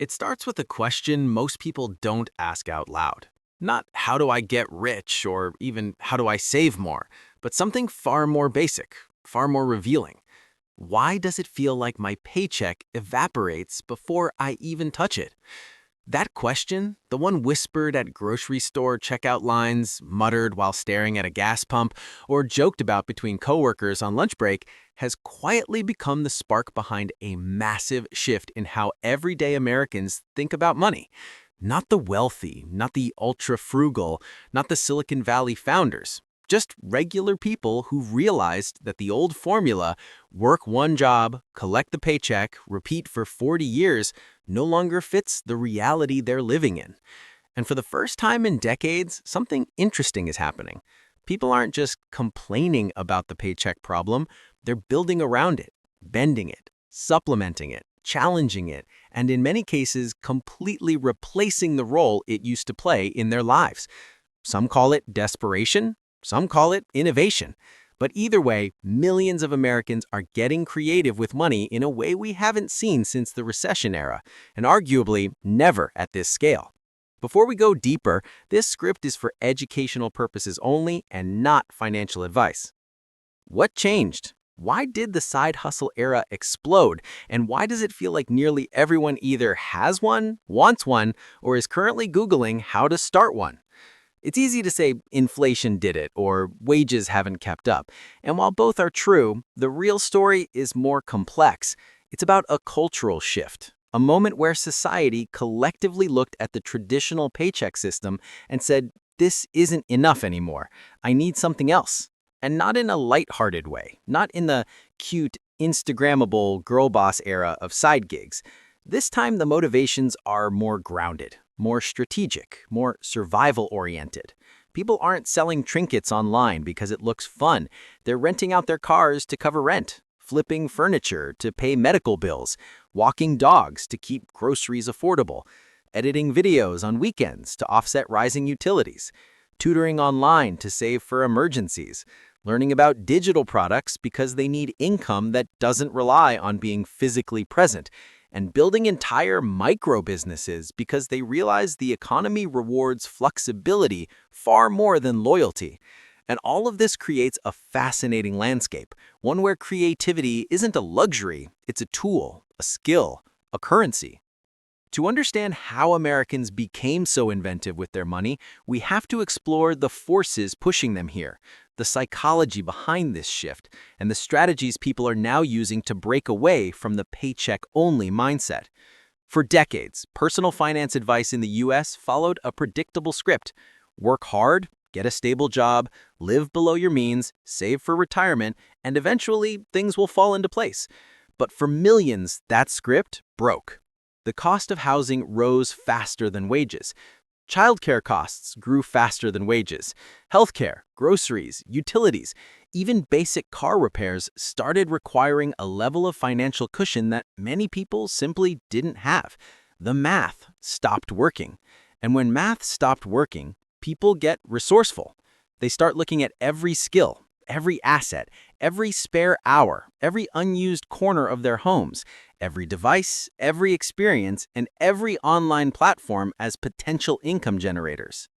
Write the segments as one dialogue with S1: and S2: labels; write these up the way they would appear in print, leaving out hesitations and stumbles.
S1: It starts with a question most people don't ask out loud. Not how do I get rich or even how do I save more, but something far more basic, far more revealing. Why does it feel like my paycheck evaporates before I even touch it? That question, the one whispered at grocery store checkout lines, muttered while staring at a gas pump, or joked about between coworkers on lunch break, has quietly become the spark behind a massive shift in how everyday Americans think about money. Not the wealthy, not the ultra-frugal, not the Silicon Valley founders. Just regular people who realized that the old formula, work one job, collect the paycheck, repeat for 40 years, no longer fits the reality they're living in. And for the first time in decades, something interesting is happening. People aren't just complaining about the paycheck problem, they're building around it, bending it, supplementing it, challenging it, and in many cases, completely replacing the role it used to play in their lives. Some call it desperation, some call it innovation. But either way, millions of Americans are getting creative with money in a way we haven't seen since the recession era, and arguably never at this scale. Before we go deeper, this script is for educational purposes only and not financial advice. What changed? Why did the side hustle era explode? And why does it feel like nearly everyone either has one, wants one, or is currently Googling how to start one? It's easy to say inflation did it or wages haven't kept up. And while both are true, the real story is more complex. It's about a cultural shift, a moment where society collectively looked at the traditional paycheck system and said, this isn't enough anymore. I need something else. And not in a lighthearted way, not in the cute, Instagrammable girl boss era of side gigs. This time the motivations are more grounded, more strategic, more survival-oriented. People aren't selling trinkets online because it looks fun. They're renting out their cars to cover rent, flipping furniture to pay medical bills, walking dogs to keep groceries affordable, editing videos on weekends to offset rising utilities, tutoring online to save for emergencies, learning about digital products because they need income that doesn't rely on being physically present, and building entire micro-businesses because they realize the economy rewards flexibility far more than loyalty. And all of this creates a fascinating landscape, one where creativity isn't a luxury, it's a tool, a skill, a currency. To understand how Americans became so inventive with their money, we have to explore the forces pushing them here, the psychology behind this shift, and the strategies people are now using to break away from the paycheck-only mindset. For decades, personal finance advice in the US followed a predictable script. Work hard, get a stable job, live below your means, save for retirement, and eventually things will fall into place. But for millions, that script broke. The cost of housing rose faster than wages. Childcare costs grew faster than wages. Healthcare, groceries, utilities, even basic car repairs started requiring a level of financial cushion that many people simply didn't have. The math stopped working. And when math stopped working, people get resourceful. They start looking at every skill, every asset, every spare hour, every unused corner of their homes, every device, every experience, and every online platform as potential income generators.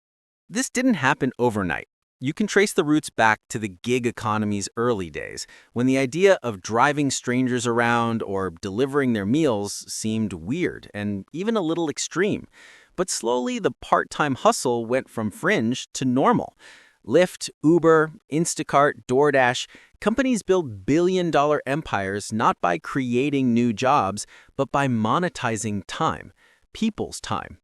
S1: This didn't happen overnight. You can trace the roots back to the gig economy's early days, when the idea of driving strangers around or delivering their meals seemed weird and even a little extreme. But slowly, the part-time hustle went from fringe to normal. Lyft, Uber, Instacart, DoorDash, companies build billion-dollar empires not by creating new jobs, but by monetizing time, people's time.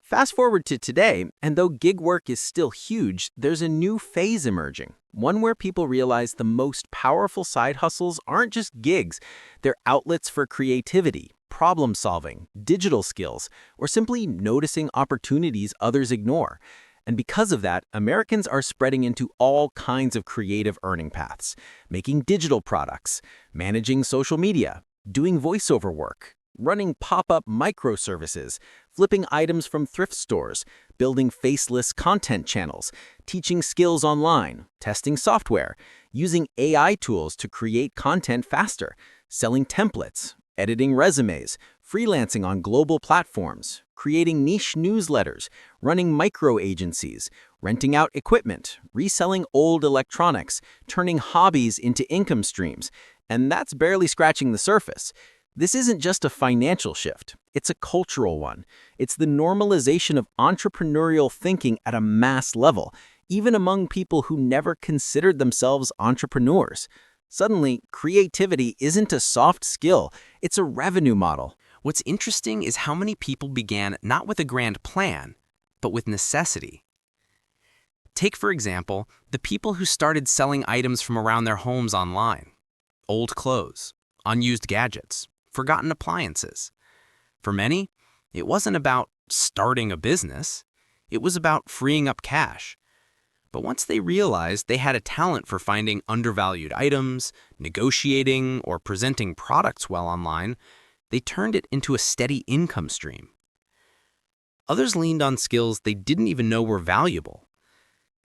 S1: Fast forward to today, and though gig work is still huge, there's a new phase emerging, one where people realize the most powerful side hustles aren't just gigs, they're outlets for creativity, problem-solving, digital skills, or simply noticing opportunities others ignore. And because of that, Americans are spreading into all kinds of creative earning paths, making digital products, managing social media, doing voiceover work, running pop-up microservices, flipping items from thrift stores, building faceless content channels, teaching skills online, testing software, using AI tools to create content faster, selling templates, editing resumes,
S2: freelancing on global platforms, creating niche newsletters, running micro-agencies, renting out equipment, reselling old electronics, turning hobbies into income streams. And that's barely scratching the surface. This isn't just a financial shift, it's a cultural one. It's the normalization of entrepreneurial thinking at a mass level, even among people who never considered themselves entrepreneurs. Suddenly, creativity isn't a soft skill, it's a revenue model.
S3: What's interesting is how many people began not with a grand plan, but with necessity. Take, for example, the people who started selling items from around their homes online. Old clothes, unused gadgets, forgotten appliances. For many, it wasn't about starting a business. It was about freeing up cash. But once they realized they had a talent for finding undervalued items, negotiating, or presenting products well online, they turned it into a steady income stream. Others leaned on skills they didn't even know were valuable.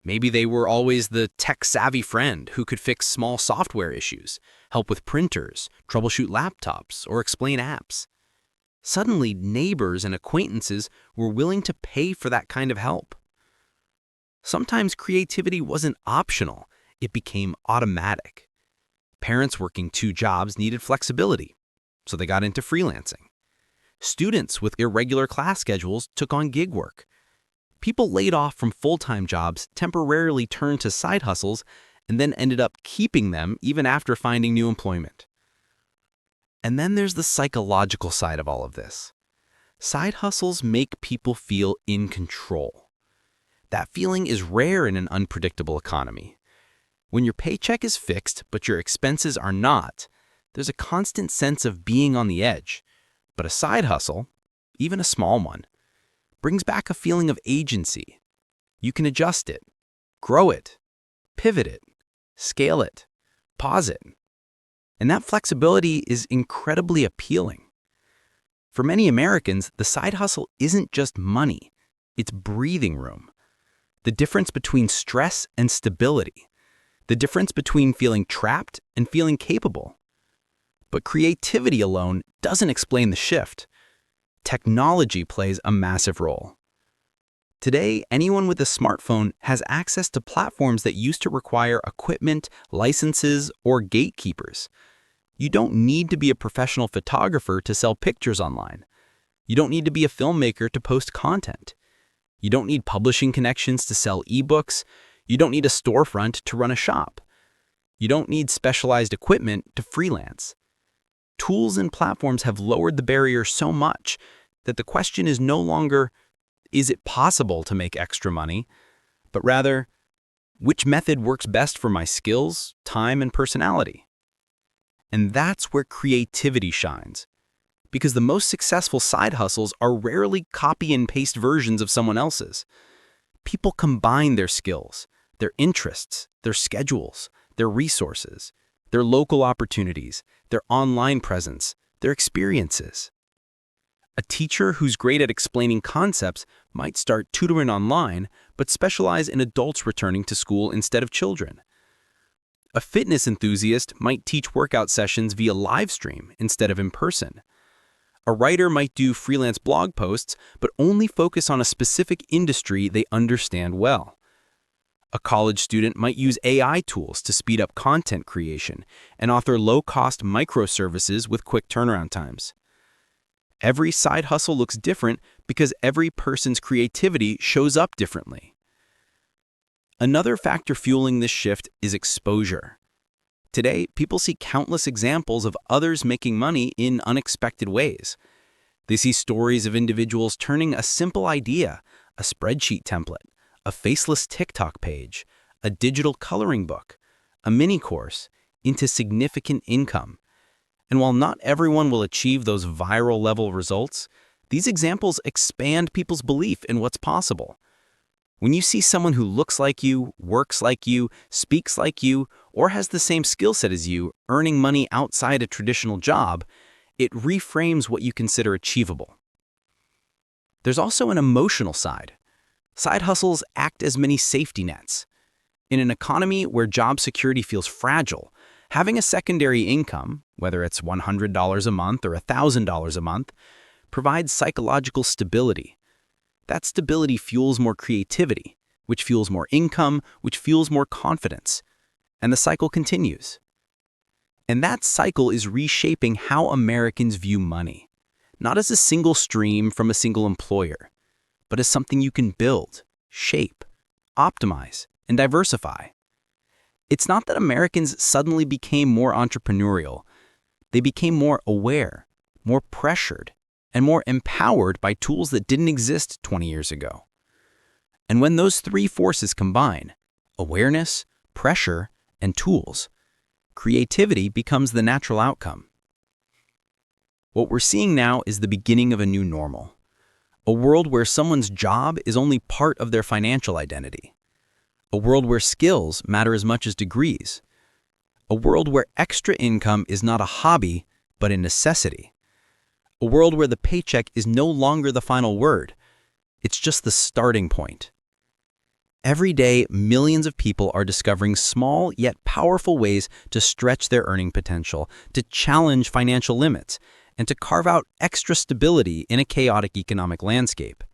S3: Maybe they were always the tech-savvy friend who could fix small software issues, help with printers, troubleshoot laptops, or explain apps. Suddenly, neighbors and acquaintances were willing to pay for that kind of help. Sometimes creativity wasn't optional, it became automatic. Parents working 2 jobs needed flexibility, so they got into freelancing. Students with irregular class schedules took on gig work. People laid off from full-time jobs temporarily turned to side hustles and then ended up keeping them even after finding new employment. And then there's the psychological side of all of this. Side hustles make people feel in control. That feeling is rare in an unpredictable economy. When your paycheck is fixed but your expenses are not, there's a constant sense of being on the edge. But a side hustle, even a small one, brings back a feeling of agency. You can adjust it, grow it, pivot it, scale it, pause it. And that flexibility is incredibly appealing. For many Americans, the side hustle isn't just money, it's breathing room. The difference between stress and stability. The difference between feeling trapped and feeling capable. But creativity alone doesn't explain the shift. Technology plays a massive role. Today, anyone with a smartphone has access to platforms that used to require equipment, licenses, or gatekeepers. You don't need to be a professional photographer to sell pictures online. You don't need to be a filmmaker to post content. You don't need publishing connections to sell ebooks. You don't need a storefront to run a shop. You don't need specialized equipment to freelance. Tools and platforms have lowered the barrier so much that the question is no longer, is it possible to make extra money? But rather, which method works best for my skills, time, and personality? And that's where creativity shines. Because the most successful side hustles are rarely copy and paste versions of someone else's. People combine their skills, their interests, their schedules, their resources, their local opportunities, their online presence, their experiences. A teacher who's great at explaining concepts might start tutoring online, but specialize in adults returning to school instead of children. A fitness enthusiast might teach workout sessions via live stream instead of in person. A writer might do freelance blog posts, but only focus on a specific industry they understand well. A college student might use AI tools to speed up content creation and author low-cost microservices with quick turnaround times. Every side hustle looks different because every person's creativity shows up differently. Another factor fueling this shift is exposure. Today, people see countless examples of others making money in unexpected ways. They see stories of individuals turning a simple idea, a spreadsheet template, a faceless TikTok page, a digital coloring book, a mini course, into significant income. And while not everyone will achieve those viral level results, these examples expand people's belief in what's possible. When you see someone who looks like you, works like you, speaks like you, or has the same skill set as you, earning money outside a traditional job, it reframes what you consider achievable. There's also an emotional side. Side hustles act as many safety nets. In an economy where job security feels fragile,
S2: Having a secondary income, whether it's $100 a month or $1,000 a month, provides psychological stability. That stability fuels more creativity, which fuels more income, which fuels more confidence. And the cycle continues. And that cycle is reshaping how Americans view money, not as a single stream from a single employer, but as something you can build, shape, optimize, and diversify. It's not that Americans suddenly became more entrepreneurial. They became more aware, more pressured, and more empowered by tools that didn't exist 20 years ago. And when those three forces combine, awareness, pressure, and tools, creativity becomes the natural outcome. What we're seeing now is the beginning of a new normal, a world where someone's job is only part of their financial identity, a world where skills matter as much as degrees, a world where extra income is not a hobby, but a necessity, a world where the paycheck is no longer the final word, it's just the starting point. Every day, millions of people are discovering small yet powerful ways to stretch their earning potential, to challenge financial limits, and to carve out extra stability in a chaotic economic landscape.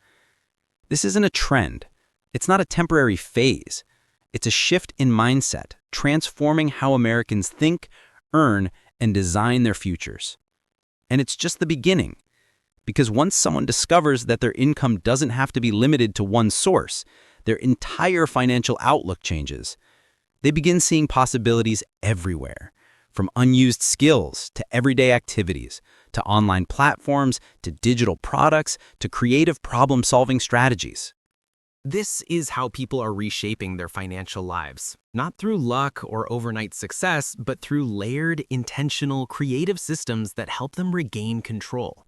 S2: This isn't a trend. It's not a temporary phase. It's a shift in mindset, transforming how Americans think, earn, and design their futures. And it's just the beginning. Because once someone discovers that their income doesn't have to be limited to one source, their entire financial outlook changes. They begin seeing possibilities everywhere, from unused skills to everyday activities, to online platforms, to digital products, to creative problem-solving strategies.
S1: This is how people are reshaping their financial lives, not through luck or overnight success, but through layered, intentional, creative systems that help them regain control.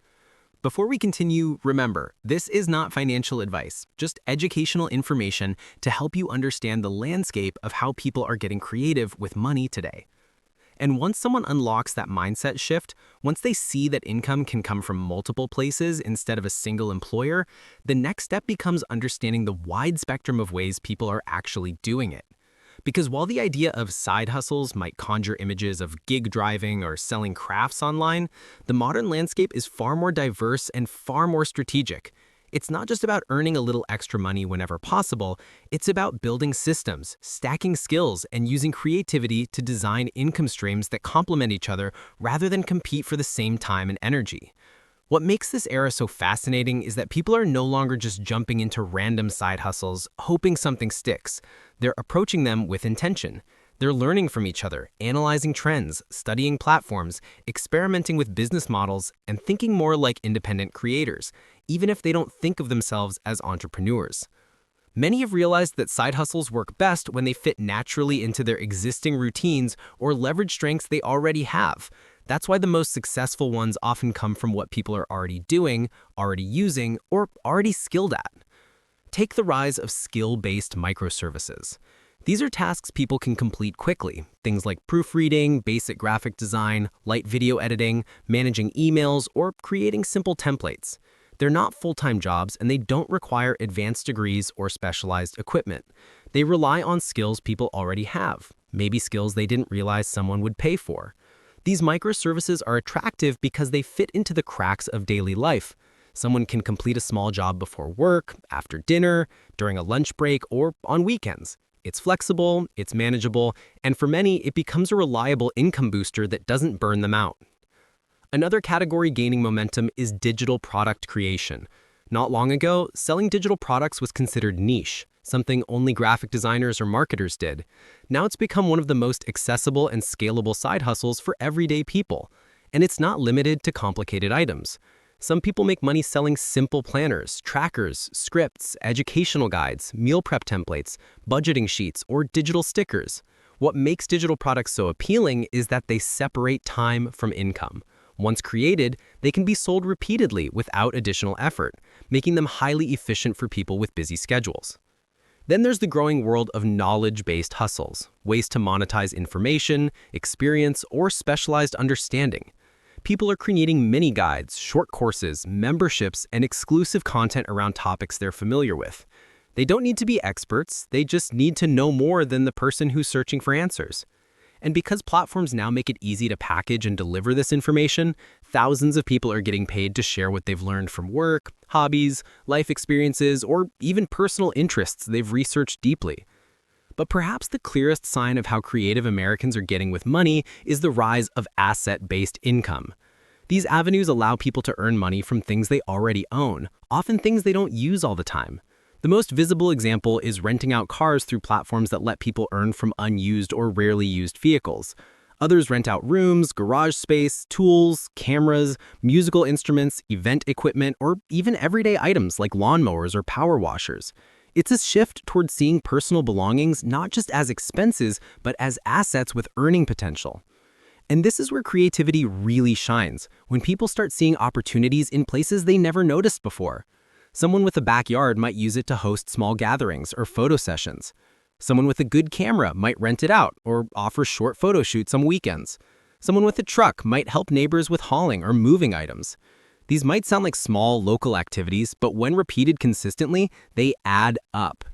S1: Before we continue, remember, this is not financial advice, just educational information to help you understand the landscape of how people are getting creative with money today. And once someone unlocks that mindset shift, once they see that income can come from multiple places instead of a single employer, the next step becomes understanding the wide spectrum of ways people are actually doing it. Because while the idea of side hustles might conjure images of gig driving or selling crafts online, the modern landscape is far more diverse and far more strategic. It's not just about earning a little extra money whenever possible, it's about building systems, stacking skills, and using creativity to design income streams that complement each other rather than compete for the same time and energy. What makes this era so fascinating is that people are no longer just jumping into random side hustles, hoping something sticks. They're approaching them with intention. They're learning from each other, analyzing trends, studying platforms, experimenting with business models, and thinking more like independent creators, even if they don't think of themselves as entrepreneurs. Many have realized that side hustles work best when they fit naturally into their existing routines or leverage strengths they already have. That's why the most successful ones often come from what people are already doing, already using, or already skilled at. Take the rise of skill-based microservices. These are tasks people can complete quickly, things like proofreading, basic graphic design, light video editing, managing emails, or creating simple templates. They're not full-time jobs and they don't require advanced degrees or specialized equipment. They rely on skills people already have, maybe skills they didn't realize someone would pay for. These microservices are attractive because they fit into the cracks of daily life. Someone can complete a small job before work, after dinner, during a lunch break, or on weekends. It's flexible, it's manageable, and for many, it becomes a reliable income booster that doesn't burn them out. Another category gaining momentum is digital product creation. Not long ago, selling digital products was considered niche, something only graphic designers or marketers did. Now it's become one of the most accessible and scalable side hustles for everyday people. And it's not limited to complicated items. Some people make money selling simple planners, trackers, scripts, educational guides, meal prep templates, budgeting sheets, or digital stickers. What makes digital products so appealing is that they separate time from income. Once created, they can be sold repeatedly without additional effort, making them highly efficient for people with busy schedules. Then there's the growing world of knowledge-based hustles, ways to monetize information, experience, or specialized understanding. People are creating mini guides, short courses, memberships, and exclusive content around topics they're familiar with. They don't need to be experts, they just need to know more than the person who's searching for answers.
S2: And because platforms now make it easy to package and deliver this information, thousands of people are getting paid to share what they've learned from work, hobbies, life experiences, or even personal interests they've researched deeply. But perhaps the clearest sign of how creative Americans are getting with money is the rise of asset-based income. These avenues allow people to earn money from things they already own, often things they don't use all the time. The most visible example is renting out cars through platforms that let people earn from unused or rarely used vehicles. Others rent out rooms, garage space, tools, cameras, musical instruments, event equipment, or even everyday items like lawnmowers or power washers. It's a shift toward seeing personal belongings not just as expenses, but as assets with earning potential. And this is where creativity really shines, when people start seeing opportunities in places they never noticed before. Someone with a backyard might use it to host small gatherings or photo sessions. Someone with a good camera might rent it out or offer short photo shoots on weekends. Someone with a truck might help neighbors with hauling or moving items. These might sound like small local activities, but when repeated consistently, they add up.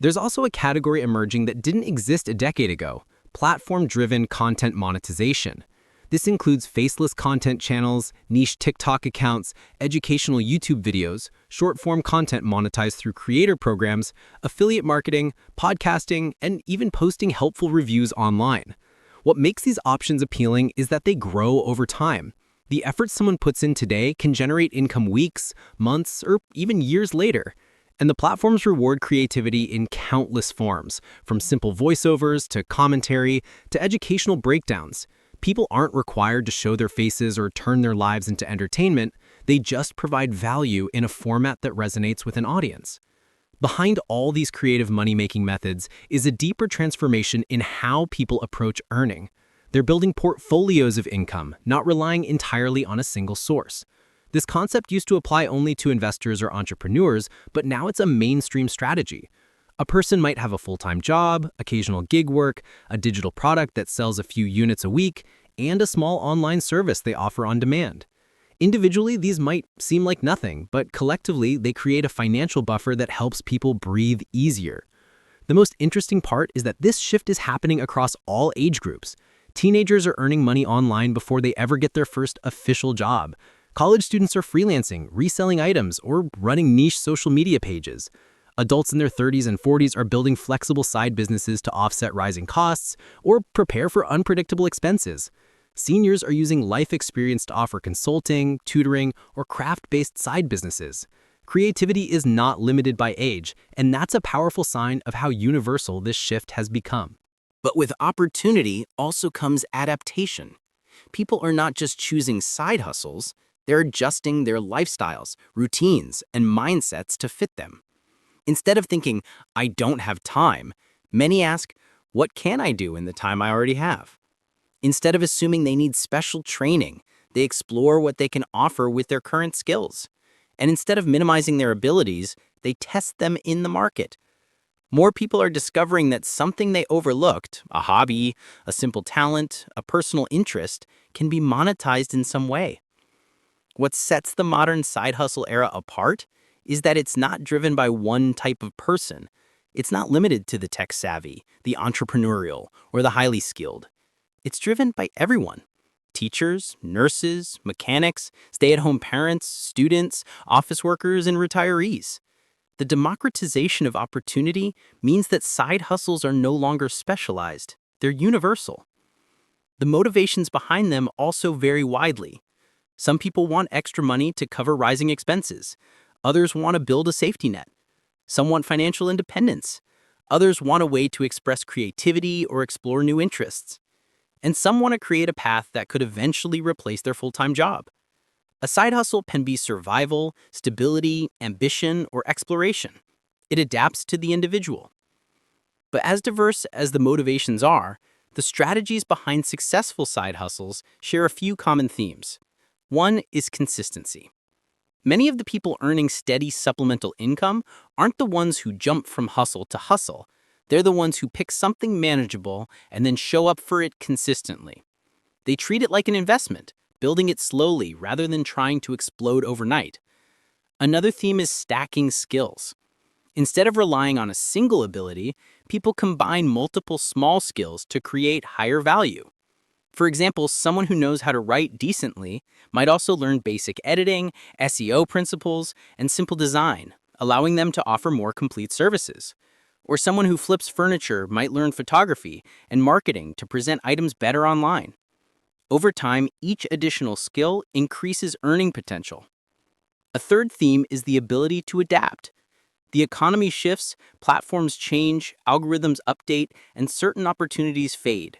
S2: There's also a category emerging that didn't exist a decade ago: platform-driven content monetization. This includes faceless content channels, niche TikTok accounts, educational YouTube videos, short-form content monetized through creator programs, affiliate marketing, podcasting, and even posting helpful reviews online. What makes these options appealing is that they grow over time. The effort someone puts in today can generate income weeks, months, or even years later. And the platforms reward creativity in countless forms, from simple voiceovers to commentary to educational breakdowns. People aren't required to show their faces or turn their lives into entertainment. They just provide value in a format that resonates with an audience. Behind all these creative money-making methods is a deeper transformation in how people approach earning. They're building portfolios of income, not relying entirely on a single source. This concept used to apply only to investors or entrepreneurs, but now it's a mainstream strategy. A person might have a full-time job, occasional gig work, a digital product that sells a few units a week, and a small online service they offer on demand. Individually, these might seem like nothing, but collectively, they create a financial buffer that helps people breathe easier. The most interesting part is that this shift is happening across all age groups. Teenagers are earning money online before they ever get their first official job. College students are freelancing, reselling items, or running niche social media pages. Adults in their 30s and 40s are building flexible side businesses to offset rising costs or prepare for unpredictable expenses. Seniors are using life experience to offer consulting, tutoring, or craft-based side businesses. Creativity is not limited by age, and that's a powerful sign of how universal this shift has become.
S1: But with opportunity also comes adaptation. People are not just choosing side hustles, they're adjusting their lifestyles, routines, and mindsets to fit them. Instead of thinking, I don't have time, many ask, what can I do in the time I already have? Instead of assuming they need special training, they explore what they can offer with their current skills. And instead of minimizing their abilities, they test them in the market. More people are discovering that something they overlooked, a hobby, a simple talent, a personal interest, can be monetized in some way. What sets the modern side hustle era apart is that it's not driven by one type of person. It's not limited to the tech-savvy, the entrepreneurial, or the highly skilled. It's driven by everyone: teachers, nurses, mechanics, stay-at-home parents, students, office workers, and retirees. The democratization of opportunity means that side hustles are no longer specialized. They're universal. The motivations behind them also vary widely. Some people want extra money to cover rising expenses. Others want to build a safety net. Some want financial independence. Others want a way to express creativity or explore new interests. And some want to create a path that could eventually replace their full-time job. A side hustle can be survival, stability, ambition, or exploration. It adapts to the individual. But as diverse as the motivations are, the strategies behind successful side hustles share a few common themes. One is consistency. Many of the people earning steady supplemental income aren't the ones who jump from hustle to hustle. They're the ones who pick something manageable and then show up for it consistently. They treat it like an investment, building it slowly rather than trying to explode overnight. Another theme is stacking skills.
S2: Instead of relying on a single ability, people combine multiple small skills to create higher value. For example, someone who knows how to write decently might also learn basic editing, SEO principles, and simple design, allowing them to offer more complete services. Or someone who flips furniture might learn photography and marketing to present items better online. Over time, each additional skill increases earning potential. A third theme is the ability to adapt. The economy shifts, platforms change, algorithms update, and certain opportunities fade.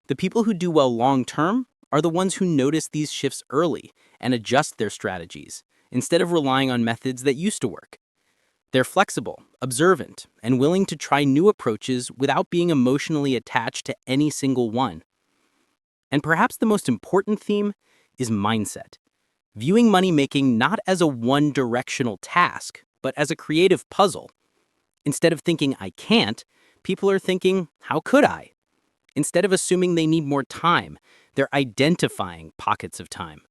S2: The people who do well long term are the ones who notice these shifts early and adjust their strategies, instead of relying on methods that used to work. They're flexible, observant, and willing to try new approaches without being emotionally attached to any single one. And perhaps the most important theme is mindset. Viewing money making not as a one-directional task, but as a creative puzzle. Instead of thinking, I can't, people are thinking, how could I? Instead of assuming they need more time, they're identifying pockets of time.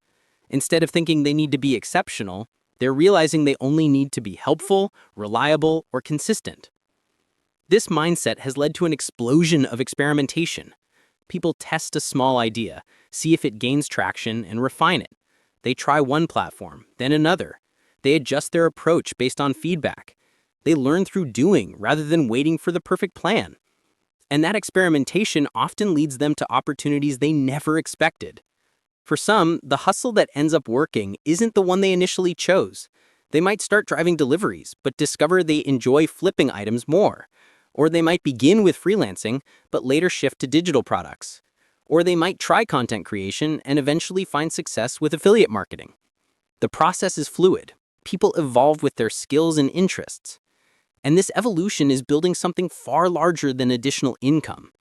S2: Instead of thinking they need to be exceptional, they're realizing they only need to be helpful, reliable, or consistent. This mindset has led to an explosion of experimentation. People test a small idea, see if it gains traction, and refine it. They try one platform, then another. They adjust their approach based on feedback. They learn through doing rather than waiting for the perfect plan. And that experimentation often leads them to opportunities they never expected. For some, the hustle that ends up working isn't the one they initially chose. They might start driving deliveries, but discover they enjoy flipping items more. Or they might begin with freelancing, but later shift to digital products. Or they might try content creation and eventually find success with affiliate marketing. The process is fluid. People evolve with their skills and interests. And this evolution is building something far larger than additional income.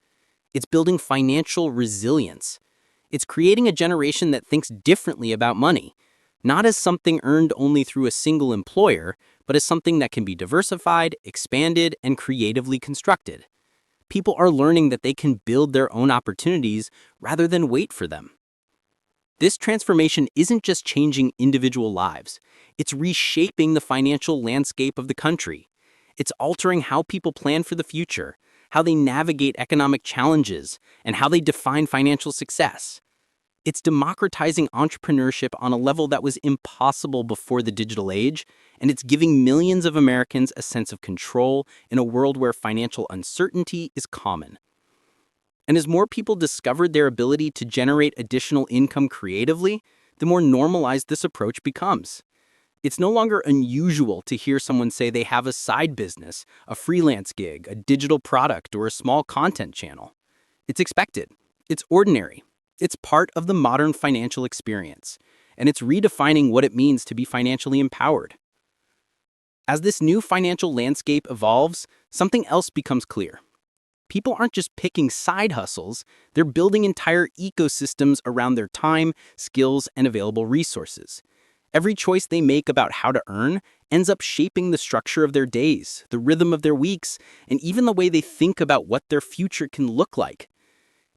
S2: It's building financial resilience. It's creating a generation that thinks differently about money, not as something earned only through a single employer, but as something that can be diversified, expanded, and creatively constructed. People are learning that they can build their own opportunities rather than wait for them. This transformation isn't just changing individual lives. It's reshaping the financial landscape of the country. It's altering how people plan for the future, how they navigate economic challenges, and how they define financial success. It's democratizing entrepreneurship on a level that was impossible before the digital age, and it's giving millions of Americans a sense of control in a world where financial uncertainty is common. And as more people discovered their ability to generate additional income creatively, the more normalized this approach becomes. It's no longer unusual to hear someone say they have a side business, a freelance gig, a digital product, or a small content channel. It's expected. It's ordinary. It's part of the modern financial experience, and it's redefining what it means to be financially empowered. As this new financial landscape evolves, something else becomes clear. People aren't just picking side hustles, they're building entire ecosystems around their time, skills, and available resources. Every choice they make about how to earn ends up shaping the structure of their days, the rhythm of their weeks, and even the way they think about what their future can look like.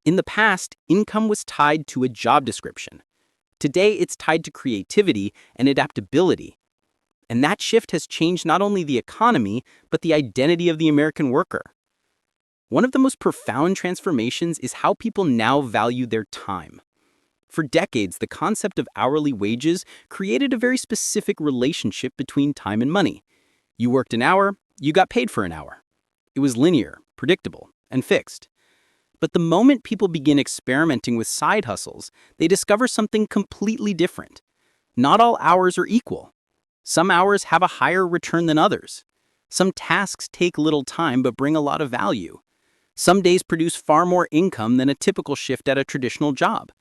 S2: In the past, income was tied to a job description. Today, it's tied to creativity and adaptability. And that shift has changed not only the economy, but the identity of the American worker. One of the most profound transformations is how people now value their time. For decades, the concept of hourly wages created a very specific relationship between time and money. You worked an hour, you got paid for an hour. It was linear, predictable, and fixed. But the moment people begin experimenting with side hustles, they discover something completely different. Not all hours are equal. Some hours have a higher return than others. Some tasks take little time but bring a lot of value. Some days produce far more income than a typical shift at a traditional job.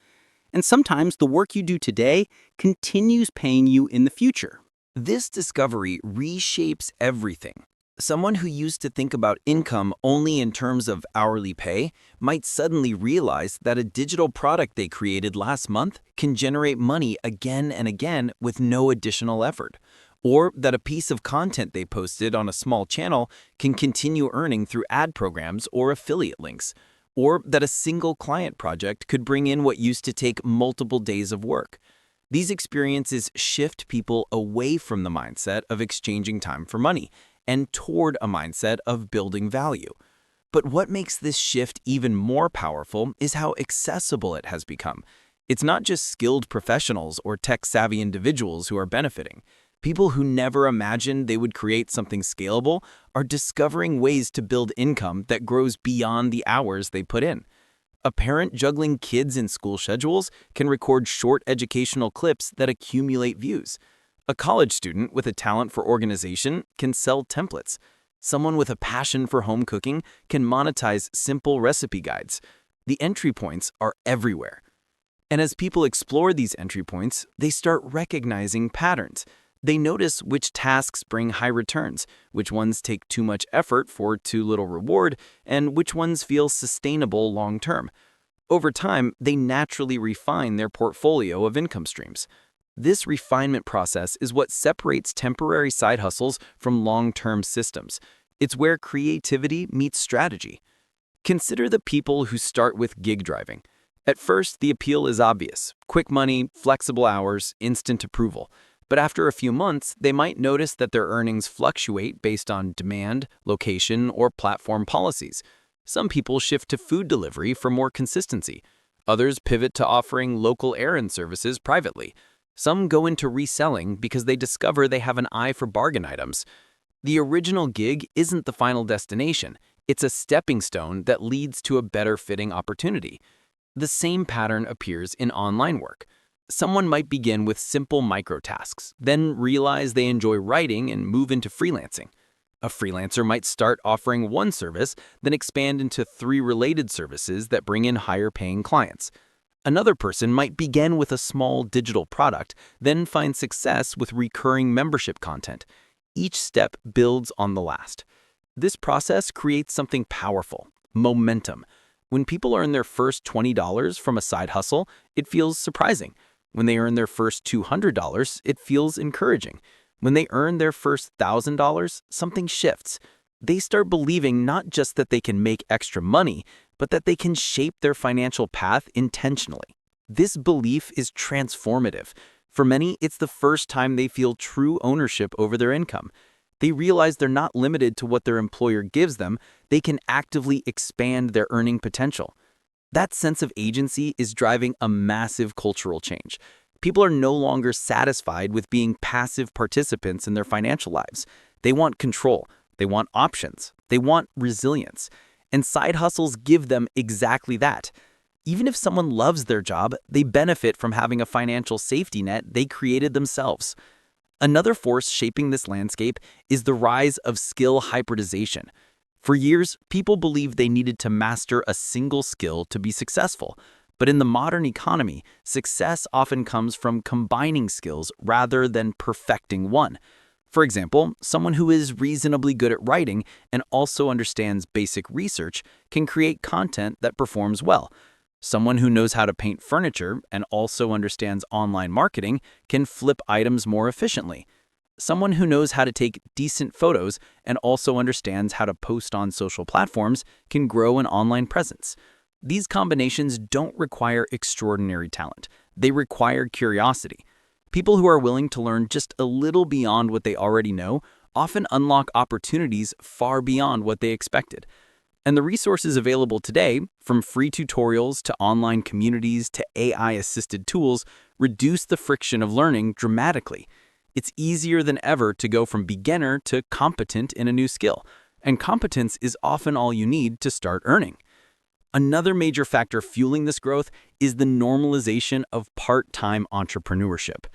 S2: And sometimes the work you do today continues paying you in the future.
S4: This discovery reshapes everything. Someone who used to think about income only in terms of hourly pay might suddenly realize that a digital product they created last month can generate money again and again with no additional effort, or that a piece of content they posted on a small channel can continue earning through ad programs or affiliate links, or that a single client project could bring in what used to take multiple days of work. These experiences shift people away from the mindset of exchanging time for money and toward a mindset of building value. But what makes this shift even more powerful is how accessible it has become. It's not just skilled professionals or tech-savvy individuals who are benefiting. People who never imagined they would create something scalable are discovering ways to build income that grows beyond the hours they put in. A parent juggling kids in school schedules can record short educational clips that accumulate views. A college student with a talent for organization can sell templates. Someone with a passion for home cooking can monetize simple recipe guides. The entry points are everywhere. And as people explore these entry points, they start recognizing patterns. They notice which tasks bring high returns, which ones take too much effort for too little reward, and which ones feel sustainable long-term. Over time, they naturally refine their portfolio of income streams. This refinement process is what separates temporary side hustles from long-term systems. It's where creativity meets strategy. Consider the people who start with gig driving. At first, the appeal is obvious: quick money, flexible hours, instant approval. But after a few months, they might notice that their earnings fluctuate based on demand, location, or platform policies. Some people shift to food delivery for more consistency. Others pivot to offering local errand services privately. Some go into reselling because they discover they have an eye for bargain items. The original gig isn't the final destination. It's a stepping stone that leads to a better fitting opportunity. The same pattern appears in online work. Someone might begin with simple microtasks, then realize they enjoy writing and move into freelancing. A freelancer might start offering one service, then expand into 3 related services that bring in higher-paying clients. Another person might begin with a small digital product, then find success with recurring membership content. Each step builds on the last. This process creates something powerful: momentum. When people earn their first $20 from a side hustle, it feels surprising. When they earn their first $200, it feels encouraging. When they earn their first $1,000, something shifts. They start believing not just that they can make extra money, but that they can shape their financial path intentionally. This belief is transformative. For many, it's the first time they feel true ownership over their income. They realize they're not limited to what their employer gives them. They can actively expand their earning potential. That sense of agency is driving a massive cultural change. People are no longer satisfied with being passive participants in their financial lives. They want control. They want options. They want resilience. And side hustles give them exactly that. Even if someone loves their job, they benefit from having a financial safety net they created themselves. Another force shaping this landscape is the rise of skill hybridization. For years, people believed they needed to master a single skill to be successful. But in the modern economy, success often comes from combining skills rather than perfecting one. For example, someone who is reasonably good at writing and also understands basic research can create content that performs well. Someone who knows how to paint furniture and also understands online marketing can flip items more efficiently. Someone who knows how to take decent photos and also understands how to post on social platforms can grow an online presence. These combinations don't require extraordinary talent. They require curiosity. People who are willing to learn just a little beyond what they already know often unlock opportunities far beyond what they expected. And the resources available today, from free tutorials to online communities to AI-assisted tools, reduce the friction of learning dramatically. It's easier than ever to go from beginner to competent in a new skill, and competence is often all you need to start earning. Another major factor fueling this growth is the normalization of part-time entrepreneurship.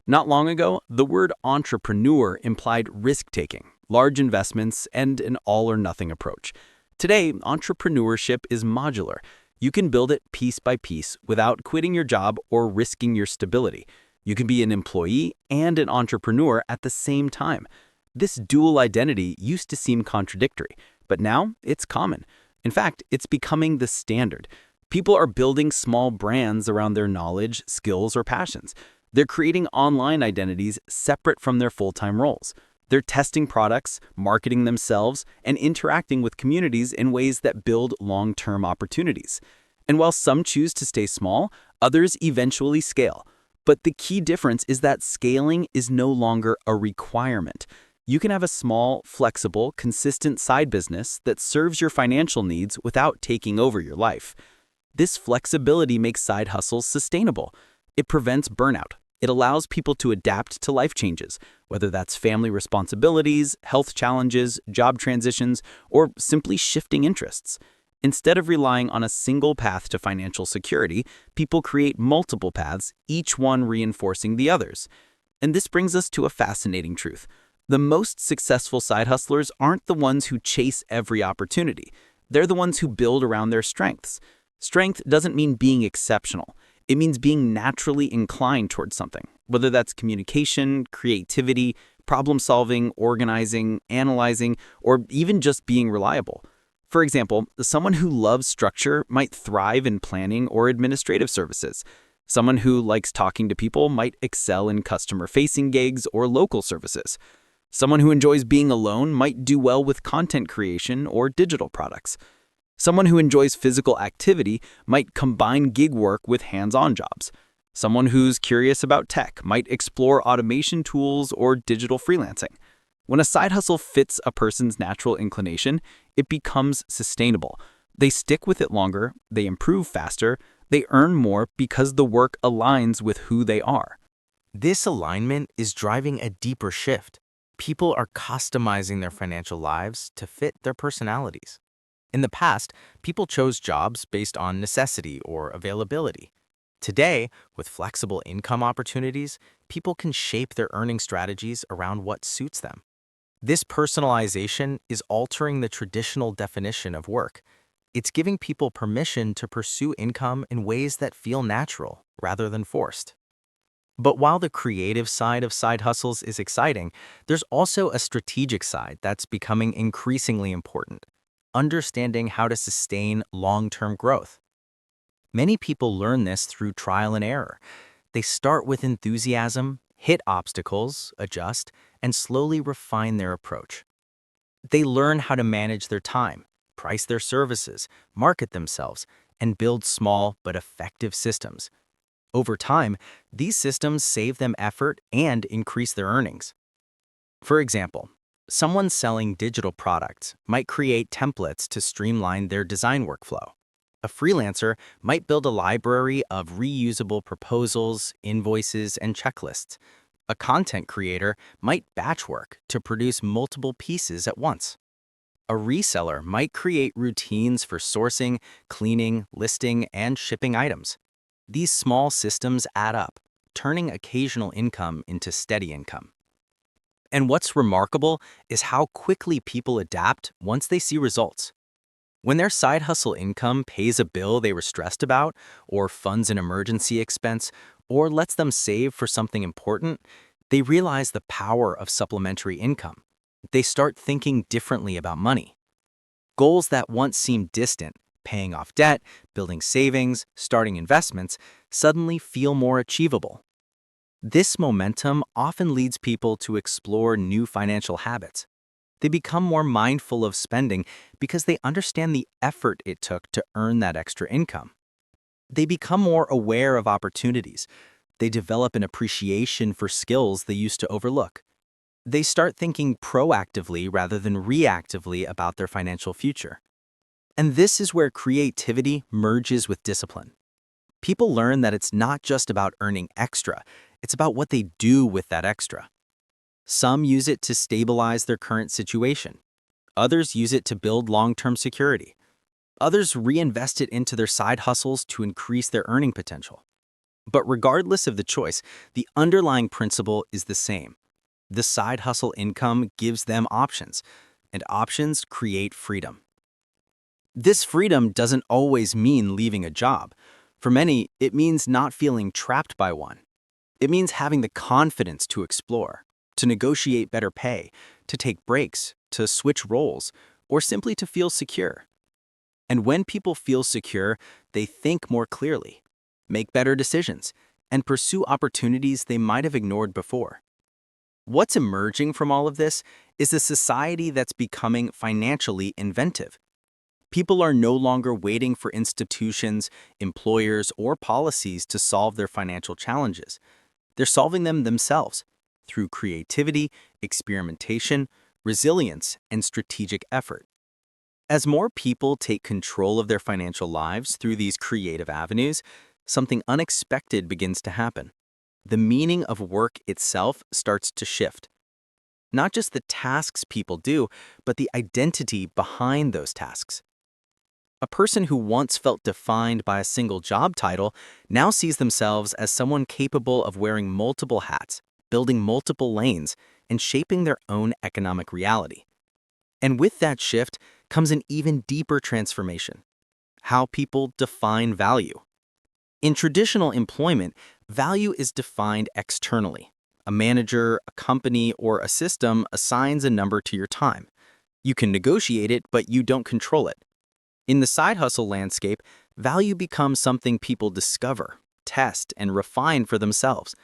S4: Not long ago, the word entrepreneur implied risk-taking, large investments, and an all-or-nothing approach. Today, entrepreneurship is modular. You can build it piece by piece without quitting your job or risking your stability. You can be an employee and an entrepreneur at the same time. This dual identity used to seem contradictory, but now it's common. In fact, it's becoming the standard. People are building small brands around their knowledge, skills, or passions. They're creating online identities separate from their full-time roles. They're testing products, marketing themselves, and interacting with communities in ways that build long-term opportunities. And while some choose to stay small, others eventually scale. But the key difference is that scaling is no longer a requirement.
S2: You can have a small, flexible, consistent side business that serves your financial needs without taking over your life. This flexibility makes side hustles sustainable. It prevents burnout. It allows people to adapt to life changes, whether that's family responsibilities, health challenges, job transitions, or simply shifting interests. Instead of relying on a single path to financial security, people create multiple paths, each one reinforcing the others. And this brings us to a fascinating truth. The most successful side hustlers aren't the ones who chase every opportunity. They're the ones who build around their strengths. Strength doesn't mean being exceptional. It means being naturally inclined towards something, whether that's communication, creativity, problem solving, organizing, analyzing, or even just being reliable. For example, someone who loves structure might thrive in planning or administrative services. Someone who likes talking to people might excel in customer-facing gigs or local services. Someone who enjoys being alone might do well with content creation or digital products. Someone who enjoys physical activity might combine gig work with hands-on jobs. Someone who's curious about tech might explore automation tools or digital freelancing. When a side hustle fits a person's natural inclination, it becomes sustainable. They stick with it longer, they improve faster, they earn more because the work aligns with who they are.
S1: This alignment is driving a deeper shift. People are customizing their financial lives to fit their personalities. In the past, people chose jobs based on necessity or availability. Today, with flexible income opportunities, people can shape their earning strategies around what suits them. This personalization is altering the traditional definition of work. It's giving people permission to pursue income in ways that feel natural rather than forced. But while the creative side of side hustles is exciting, there's also a strategic side that's becoming increasingly important: understanding how to sustain long-term growth. Many people learn this through trial and error. They start with enthusiasm, hit obstacles, adjust, and slowly refine their approach. They learn how to manage their time, price their services, market themselves, and build small but effective systems. Over time, these systems save them effort and increase their earnings. For example, someone selling digital products might create templates to streamline their design workflow. A freelancer might build a library of reusable proposals, invoices, and checklists. A content creator might batch work to produce multiple pieces at once. A reseller might create routines for sourcing, cleaning, listing, and shipping items. These small systems add up, turning occasional income into steady income. And what's remarkable is how quickly people adapt once they see results. When their side hustle income pays a bill they were stressed about, or funds an emergency expense, or lets them save for something important, they realize the power of supplementary income. They start thinking differently about money. Goals that once seemed distant, paying off debt, building savings, starting investments, suddenly feel more achievable. This momentum often leads people to explore new financial habits. They become more mindful of spending because they understand the effort it took to earn that extra income. They become more aware of opportunities. They develop an appreciation for skills they used to overlook. They start thinking proactively rather than reactively about their financial future. And this is where creativity merges with discipline. People learn that it's not just about earning extra, it's about what they do with that extra. Some use it to stabilize their current situation. Others use it to build long-term security. Others reinvest it into their side hustles to increase their earning potential. But regardless of the choice, the underlying principle is the same. The side hustle income gives them options, and options create freedom. This freedom doesn't always mean leaving a job. For many, it means not feeling trapped by one. It means having the confidence to explore, to negotiate better pay, to take breaks, to switch roles, or simply to feel secure. And when people feel secure, they think more clearly, make better decisions, and pursue opportunities they might have ignored before. What's emerging from all of this is a society that's becoming financially inventive. People are no longer waiting for institutions, employers, or policies to solve their financial challenges. They're solving them themselves.
S2: through creativity, experimentation, resilience, and strategic effort. As more people take control of their financial lives through these creative avenues, something unexpected begins to happen. The meaning of work itself starts to shift. Not just the tasks people do, but the identity behind those tasks. A person who once felt defined by a single job title now sees themselves as someone capable of wearing multiple hats, building multiple lanes, and shaping their own economic reality. And with that shift comes an even deeper transformation: how people define value. In traditional employment, value is defined externally. A manager, a company, or a system assigns a number to your time. You can negotiate it, but you don't control it. In the side hustle landscape, value becomes something people discover, test, and refine for themselves.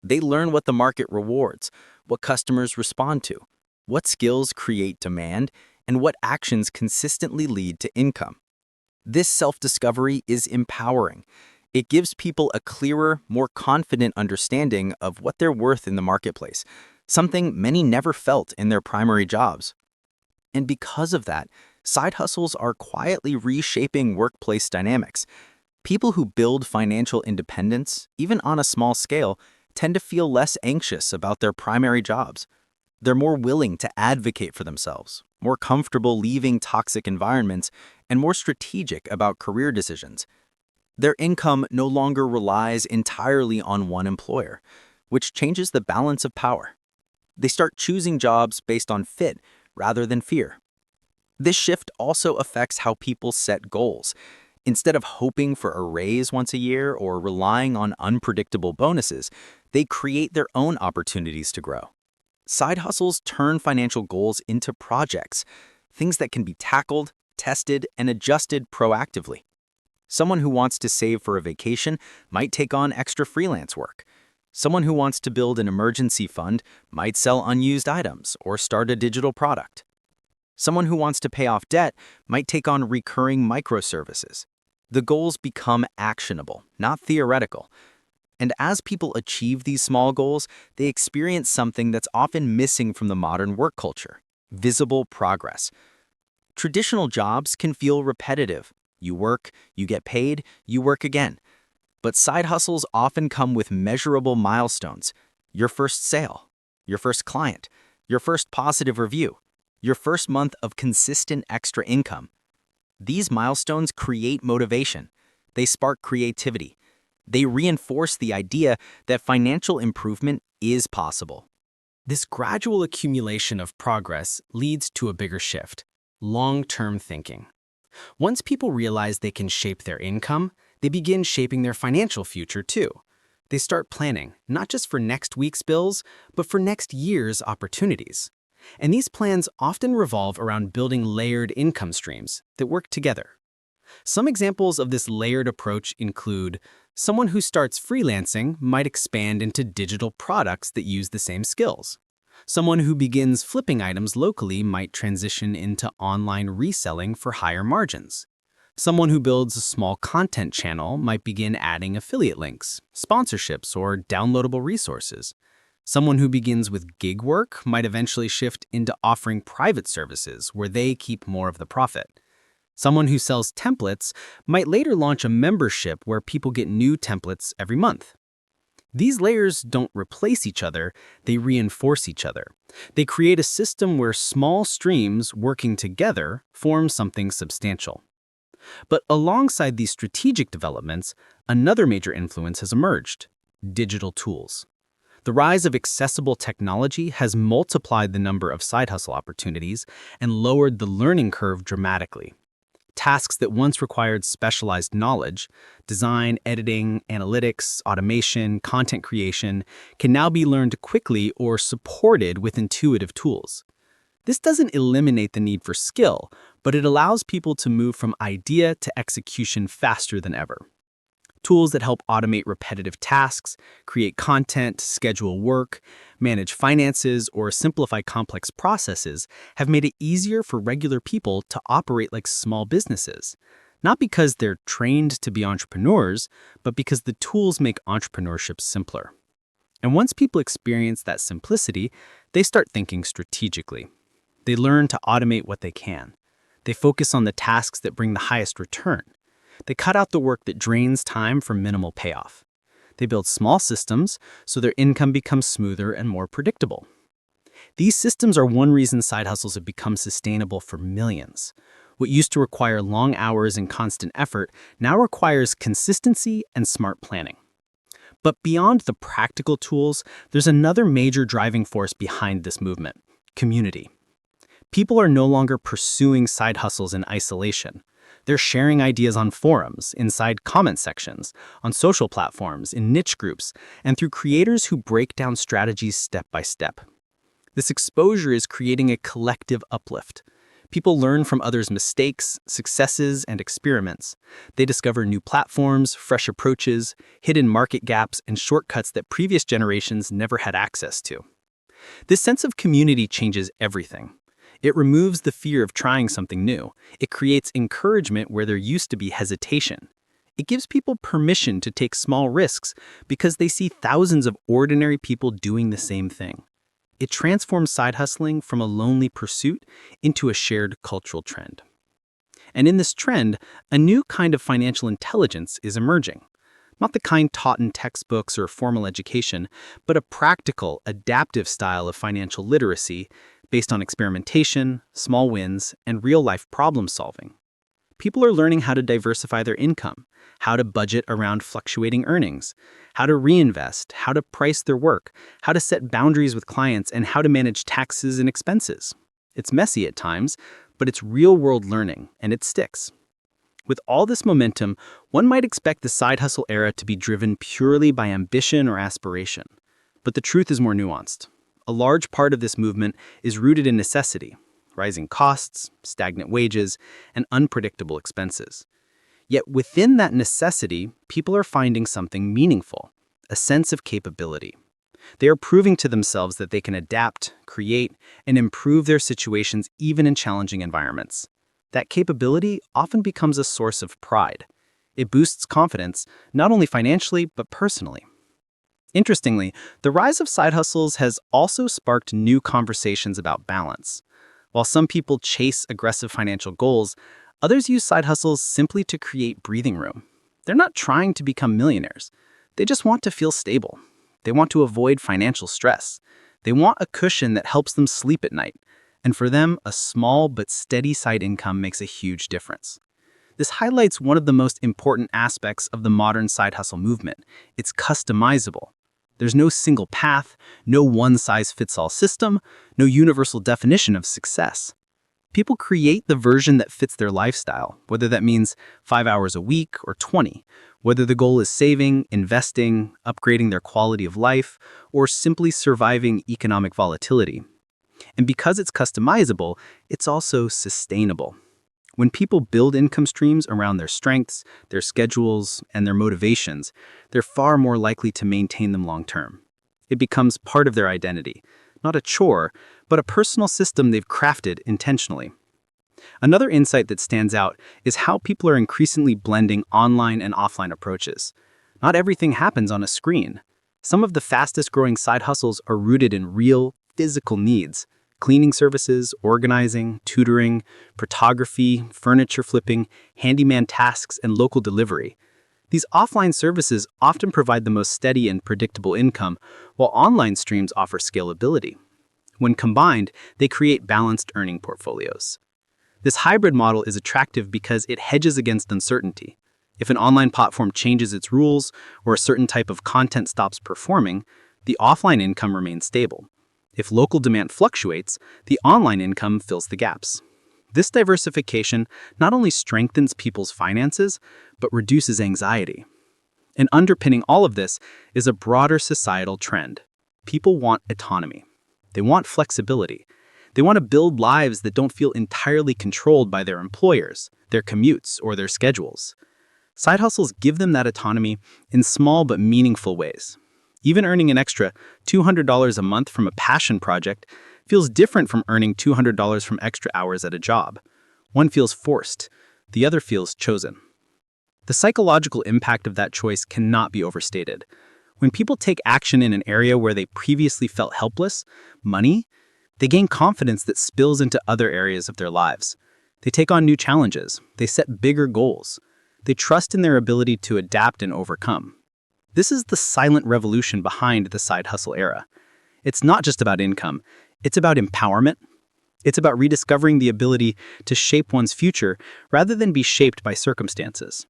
S2: They learn what the market rewards, what customers respond to, what skills create demand, and what actions consistently lead to income. This self-discovery is empowering. It gives people a clearer, more confident understanding of what they're worth in the marketplace, something many never felt in their primary jobs. And because of that, side hustles are quietly reshaping workplace dynamics. People who build financial independence, even on a small scale, tend to feel less anxious about their primary jobs. They're more willing to advocate for themselves, more comfortable leaving toxic environments, and more strategic about career decisions. Their income no longer relies entirely on one employer, which changes the balance of power. They start choosing jobs based on fit rather than fear. This shift also affects how people set goals. Instead of hoping for a raise once a year or relying on unpredictable bonuses, they create their own opportunities to grow. Side hustles turn financial goals into projects, things that can be tackled, tested, and adjusted proactively. Someone who wants to save for a vacation might take on extra freelance work. Someone who wants to build an emergency fund might sell unused items or start a digital product. Someone who wants to pay off debt might take on recurring microservices. The goals become actionable, not theoretical. And as people achieve these small goals, they experience something that's often missing from the modern work culture: visible progress. Traditional jobs can feel repetitive. You work, you get paid, you work again. But side hustles often come with measurable milestones: your first sale, your first client, your first positive review, your first month of consistent extra income. These milestones create motivation. They spark creativity. They reinforce the idea that financial improvement is possible.
S3: This gradual accumulation of progress leads to a bigger shift: long-term thinking. Once people realize they can shape their income, they begin shaping their financial future too. They start planning, not just for next week's bills, but for next year's opportunities. And these plans often revolve around building layered income streams that work together. Some examples of this layered approach include: someone who starts freelancing might expand into digital products that use the same skills. Someone who begins flipping items locally might transition into online reselling for higher margins. Someone who builds a small content channel might begin adding affiliate links, sponsorships, or downloadable resources. Someone who begins with gig work might eventually shift into offering private services where they keep more of the profit. Someone who sells templates might later launch a membership where people get new templates every month. These layers don't replace each other, they reinforce each other. They create a system where small streams working together form something substantial. But alongside these strategic developments, another major influence has emerged: digital tools. The rise of accessible technology has multiplied the number of side hustle opportunities and lowered the learning curve dramatically. Tasks that once required specialized knowledge, design, editing, analytics, automation, content creation, can now be learned quickly or supported with intuitive tools. This doesn't eliminate the need for skill, but it allows people to move from idea to execution faster than ever. Tools that help automate repetitive tasks, create content, schedule work, manage finances, or simplify complex processes have made it easier for regular people to operate like small businesses. Not because they're trained to be entrepreneurs, but because the tools make entrepreneurship simpler.
S2: And once people experience that simplicity, they start thinking strategically. They learn to automate what they can. They focus on the tasks that bring the highest return. They cut out the work that drains time for minimal payoff. They build small systems so their income becomes smoother and more predictable. These systems are one reason side hustles have become sustainable for millions. What used to require long hours and constant effort now requires consistency and smart planning. But beyond the practical tools, there's another major driving force behind this movement: community. People are no longer pursuing side hustles in isolation. They're sharing ideas on forums, inside comment sections, on social platforms, in niche groups, and through creators who break down strategies step by step. This exposure is creating a collective uplift. People learn from others' mistakes, successes, and experiments. They discover new platforms, fresh approaches, hidden market gaps, and shortcuts that previous generations never had access to. This sense of community changes everything. It removes the fear of trying something new. It creates encouragement where there used to be hesitation. It gives people permission to take small risks because they see thousands of ordinary people doing the same thing. It transforms side hustling from a lonely pursuit into a shared cultural trend. And in this trend, a new kind of financial intelligence is emerging. Not the kind taught in textbooks or formal education, but a practical, adaptive style of financial literacy based on experimentation, small wins, and real-life problem solving. People are learning how to diversify their income, how to budget around fluctuating earnings, how to reinvest, how to price their work, how to set boundaries with clients, and how to manage taxes and expenses. It's messy at times, but it's real-world learning, and it sticks. With all this momentum, one might expect the side hustle era to be driven purely by ambition or aspiration. But the truth is more nuanced. A large part of this movement is rooted in necessity: rising costs, stagnant wages, and unpredictable expenses. Yet within that necessity, people are finding something meaningful: a sense of capability. They are proving to themselves that they can adapt, create, and improve their situations even in challenging environments. That capability often becomes a source of pride. It boosts confidence, not only financially, but personally. Interestingly, the rise of side hustles has also sparked new conversations about balance. While some people chase aggressive financial goals, others use side hustles simply to create breathing room. They're not trying to become millionaires. They just want to feel stable. They want to avoid financial stress. They want a cushion that helps them sleep at night. And for them, a small but steady side income makes a huge difference. This highlights one of the most important aspects of the modern side hustle movement. It's customizable. There's no single path, no one-size-fits-all system, no universal definition of success. People create the version that fits their lifestyle, whether that means 5 hours a week or 20, whether the goal is saving, investing, upgrading their quality of life, or simply surviving economic volatility. And because it's customizable, it's also sustainable. When people build income streams around their strengths, their schedules, and their motivations, they're far more likely to maintain them long term. It becomes part of their identity, not a chore, but a personal system they've crafted intentionally. Another insight that stands out is how people are increasingly blending online and offline approaches. Not everything happens on a screen. Some of the fastest growing side hustles are rooted in real, physical needs: cleaning services, organizing, tutoring, photography, furniture flipping, handyman tasks, and local delivery. These offline services often provide the most steady and predictable income, while online streams offer scalability. When combined, they create balanced earning portfolios. This hybrid model is attractive because it hedges against uncertainty. If an online platform changes its rules or a certain type of content stops performing, the offline income remains stable. If local demand fluctuates, the online income fills the gaps. This diversification not only strengthens people's finances, but reduces anxiety. And underpinning all of this is a broader societal trend. People want autonomy. They want flexibility. They want to build lives that don't feel entirely controlled by their employers, their commutes, or their schedules. Side hustles give them that autonomy in small but meaningful ways. Even earning an extra $200 a month from a passion project feels different from earning $200 from extra hours at a job. One feels forced, the other feels chosen. The psychological impact of that choice cannot be overstated.
S5: When people take action in an area where they previously felt helpless, money, they gain confidence that spills into other areas of their lives. They take on new challenges. They set bigger goals. They trust in their ability to adapt and overcome. This is the silent revolution behind the side hustle era. It's not just about income. It's about empowerment. It's about rediscovering the ability to shape one's future rather than be shaped by circumstances.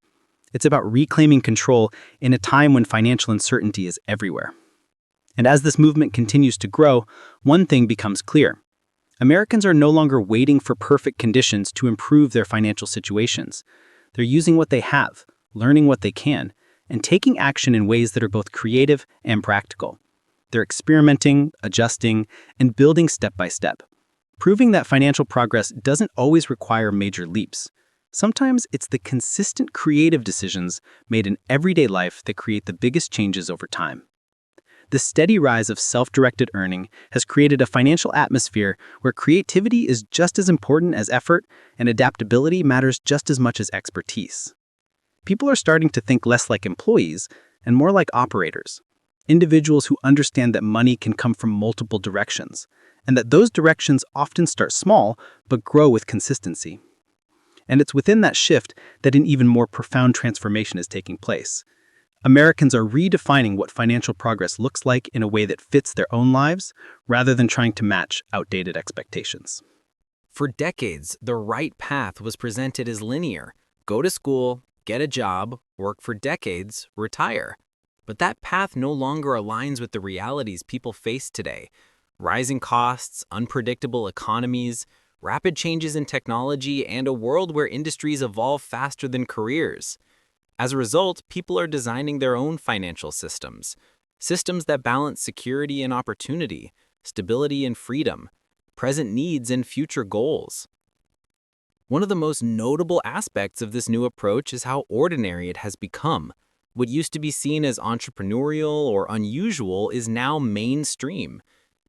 S5: It's about reclaiming control in a time when financial uncertainty is everywhere. And as this movement continues to grow, one thing becomes clear. Americans are no longer waiting for perfect conditions to improve their financial situations. They're using what they have, learning what they can, and taking action in ways that are both creative and practical. They're experimenting, adjusting, and building step by step, proving that financial progress doesn't always require major leaps. Sometimes it's the consistent creative decisions made in everyday life that create the biggest changes over time. The steady rise of self-directed earning has created a financial atmosphere where creativity is just as important as effort and adaptability matters just as much as expertise. People are starting to think less like employees and more like operators, individuals who understand that money can come from multiple directions, and that those directions often start small but grow with consistency. And it's within that shift that an even more profound transformation is taking place. Americans are redefining what financial progress looks like in a way that fits their own lives, rather than trying to match outdated expectations.
S2: For decades, the right path was presented as linear. Go to school, get a job, work for decades, retire. But that path no longer aligns with the realities people face today. Rising costs, unpredictable economies, rapid changes in technology, and a world where industries evolve faster than careers. As a result, people are designing their own financial systems that balance security and opportunity, stability and freedom, present needs and future goals. One of the most notable aspects of this new approach is how ordinary it has become. What used to be seen as entrepreneurial or unusual is now mainstream.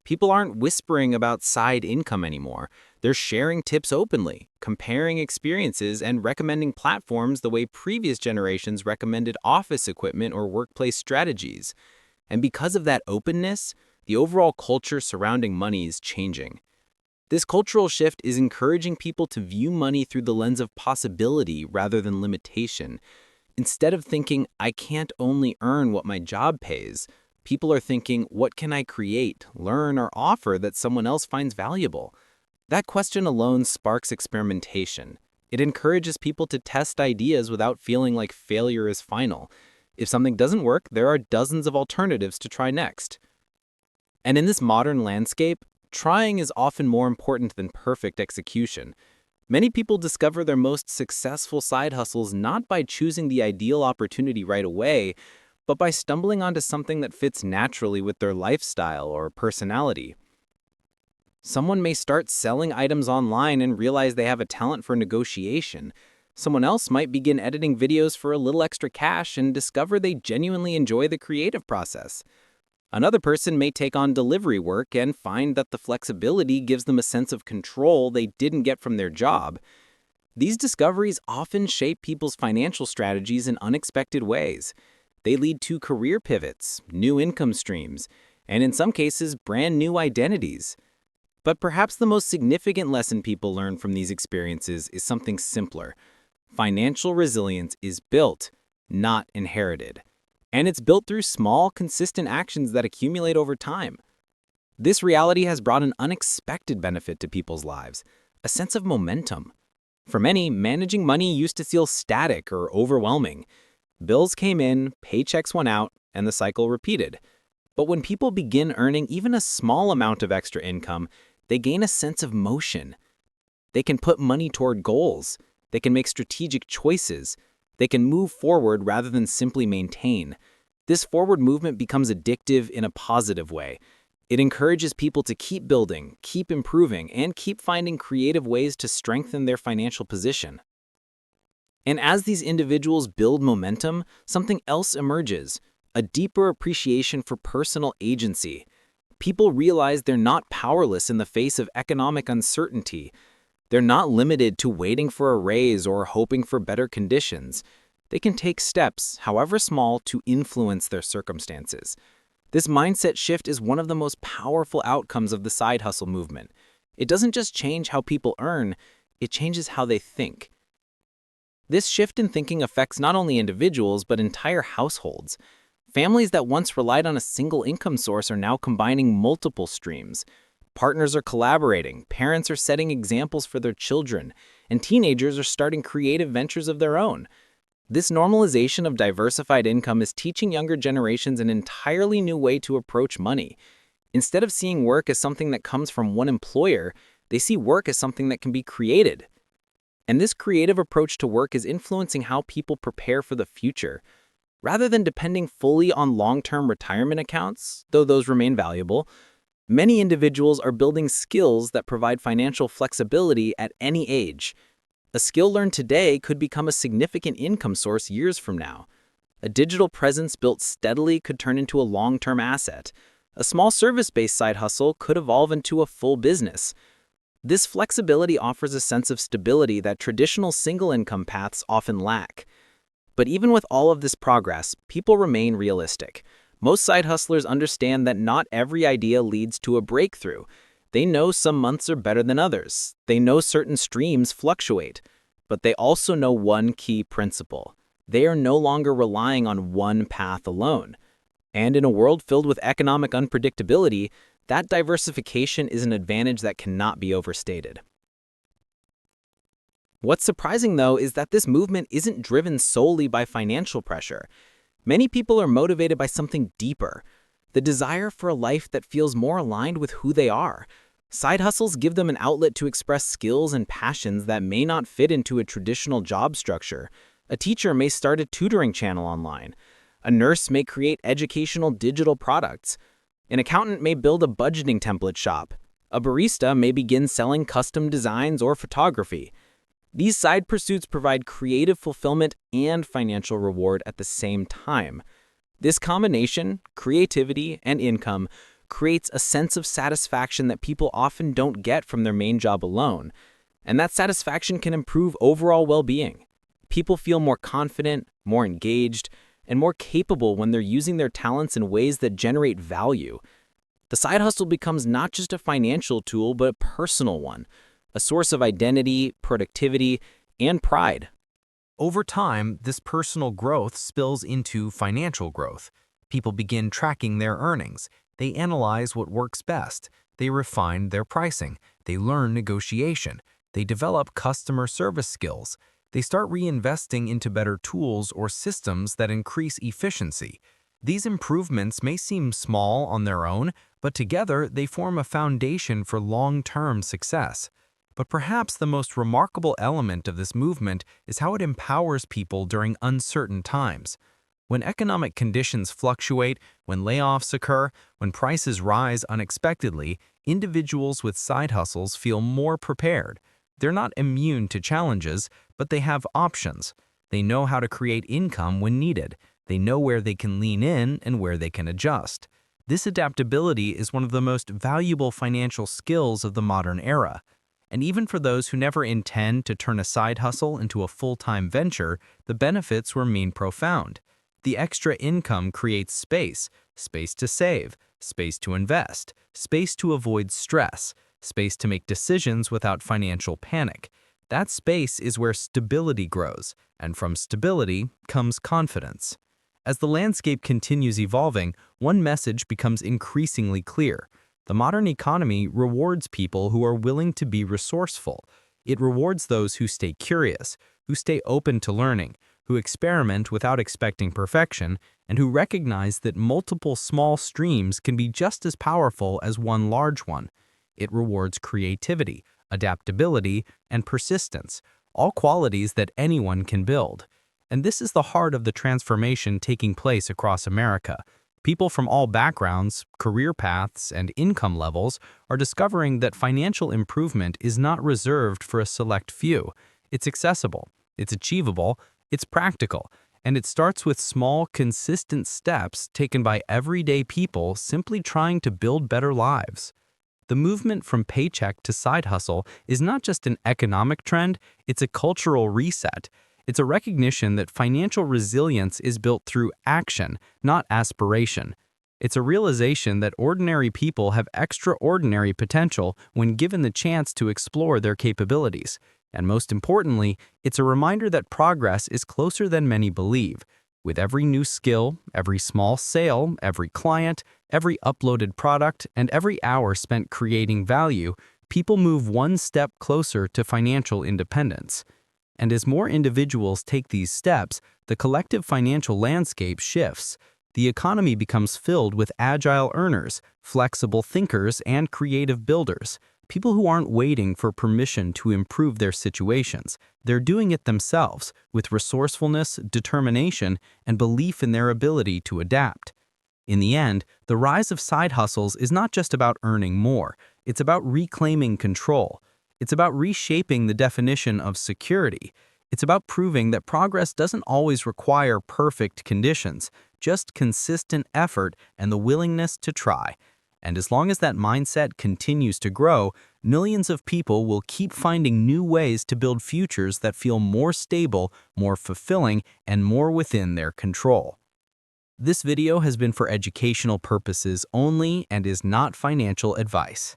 S2: People aren't whispering about side income anymore. They're sharing tips openly, comparing experiences, and recommending platforms the way previous generations recommended office equipment or workplace strategies. And because of that openness, the overall culture surrounding money is changing. This cultural shift is encouraging people to view money through the lens of possibility rather than limitation. Instead of thinking, I can't only earn what my job pays, people are thinking, what can I create, learn, or offer that someone else finds valuable? That question alone sparks experimentation. It encourages people to test ideas without feeling like failure is final. If something doesn't work, there are dozens of alternatives to try next. And in this modern landscape, trying is often more important than perfect execution. Many people discover their most successful side hustles not by choosing the ideal opportunity right away, but by stumbling onto something that fits naturally with their lifestyle or personality. Someone may start selling items online and realize they have a talent for negotiation. Someone else might begin editing videos for a little extra cash and discover they genuinely enjoy the creative process. Another person may take on delivery work and find that the flexibility gives them a sense of control they didn't get from their job. These discoveries often shape people's financial strategies in unexpected ways. They lead to career pivots, new income streams, and in some cases, brand new identities. But perhaps the most significant lesson people learn from these experiences is something simpler. Financial resilience is built, not inherited. And it's built through small, consistent actions that accumulate over time. This reality has brought an unexpected benefit to people's lives, a sense of momentum. For many, managing money used to feel static or overwhelming. Bills came in, paychecks went out, and the cycle repeated. But when people begin earning even a small amount of extra income, they gain a sense of motion. They can put money toward goals. They can make strategic choices. They can move forward rather than simply maintain. This forward movement becomes addictive in a positive way. It encourages people to keep building, keep improving, and keep finding creative ways to strengthen their financial position. And as these individuals build momentum, something else emerges, a deeper appreciation for personal agency. People realize they're not powerless in the face of economic uncertainty. They're not limited to waiting for a raise or hoping for better conditions. They can take steps, however small, to influence their circumstances. This mindset shift is one of the most powerful outcomes of the side hustle movement. It doesn't just change how people earn, it changes how they think. This shift in thinking affects not only individuals, but entire households. Families that once relied on a single income source are now combining multiple streams. Partners are collaborating, parents are setting examples for their children, and teenagers are starting creative ventures of their own. This normalization of diversified income is teaching younger generations an entirely new way to approach money. Instead of seeing work as something that comes from one employer, they see work as something that can be created. And this creative approach to work is influencing how people prepare for the future. Rather than depending fully on long-term retirement accounts, though those remain valuable, many individuals are building skills that provide financial flexibility at any age. A skill learned today could become a significant income source years from now. A digital presence built steadily could turn into a long-term asset. A small service-based side hustle could evolve into a full business. This flexibility offers a sense of stability that traditional single-income paths often lack. But even with all of this progress, people remain realistic. Most side hustlers understand that not every idea leads to a breakthrough. They know some months are better than others. They know certain streams fluctuate. But they also know one key principle. They are no longer relying on one path alone. And in a world filled with economic unpredictability, that diversification is an advantage that cannot be overstated. What's surprising, though, is that this movement isn't driven solely by financial pressure. Many people are motivated by something deeper, the desire for a life that feels more aligned with who they are. Side hustles give them an outlet to express skills and passions that may not fit into a traditional job structure. A teacher may start a tutoring channel online. A nurse may create educational digital products. An accountant may build a budgeting template shop. A barista may begin selling custom designs or photography. These side pursuits provide creative fulfillment and financial reward at the same time. This combination, creativity and income, creates a sense of satisfaction that people often don't get from their main job alone. And that satisfaction can improve overall well-being. People feel more confident, more engaged, and more capable when they're using their talents in ways that generate value. The side hustle becomes not just a financial tool, but a personal one, a source of identity, productivity, and pride.
S3: Over time, this personal growth spills into financial growth. People begin tracking their earnings. They analyze what works best. They refine their pricing. They learn negotiation. They develop customer service skills. They start reinvesting into better tools or systems that increase efficiency. These improvements may seem small on their own, but together they form a foundation for long-term success. But perhaps the most remarkable element of this movement is how it empowers people during uncertain times. When economic conditions fluctuate, when layoffs occur, when prices rise unexpectedly, individuals with side hustles feel more prepared. They're not immune to challenges, but they have options. They know how to create income when needed. They know where they can lean in and where they can adjust. This adaptability is one of the most valuable financial skills of the modern era. And even for those who never intend to turn a side hustle into a full-time venture, the benefits remain profound. The extra income creates space, space to save, space to invest, space to avoid stress, space to make decisions without financial panic. That space is where stability grows, and from stability comes confidence. As the landscape continues evolving, one message becomes increasingly clear. The modern economy rewards people who are willing to be resourceful. It rewards those who stay curious, who stay open to learning, who experiment without expecting perfection, and who recognize that multiple small streams can be just as powerful as one large one. It rewards creativity, adaptability, and persistence, all qualities that anyone can build. And this is the heart of the transformation taking place across America. People from all backgrounds, career paths, and income levels are discovering that financial improvement is not reserved for a select few. It's accessible, it's achievable, it's practical, and it starts with small, consistent steps taken by everyday people simply trying to build better lives. The movement from paycheck to side hustle is not just an economic trend, it's a cultural reset. It's a recognition that financial resilience is built through action, not aspiration. It's a realization that ordinary people have extraordinary potential when given the chance to explore their capabilities. And most importantly, it's a reminder that progress is closer than many believe. With every new skill, every small sale, every client, every uploaded product, and every hour spent creating value, people move one step closer to financial independence. And as more individuals take these steps, the collective financial landscape shifts. The economy becomes filled with agile earners, flexible thinkers, and creative builders. People who aren't waiting for permission to improve their situations. They're doing it themselves, with resourcefulness, determination, and belief in their ability to adapt. In the end, the rise of side hustles is not just about earning more. It's about reclaiming control. It's about reshaping the definition of security. It's about proving that progress doesn't always require perfect conditions, just consistent effort and the willingness to try. And as long as that mindset continues to grow, millions of people will keep finding new ways to build futures that feel more stable, more fulfilling, and more within their control. This video has been for educational purposes only and is not financial advice.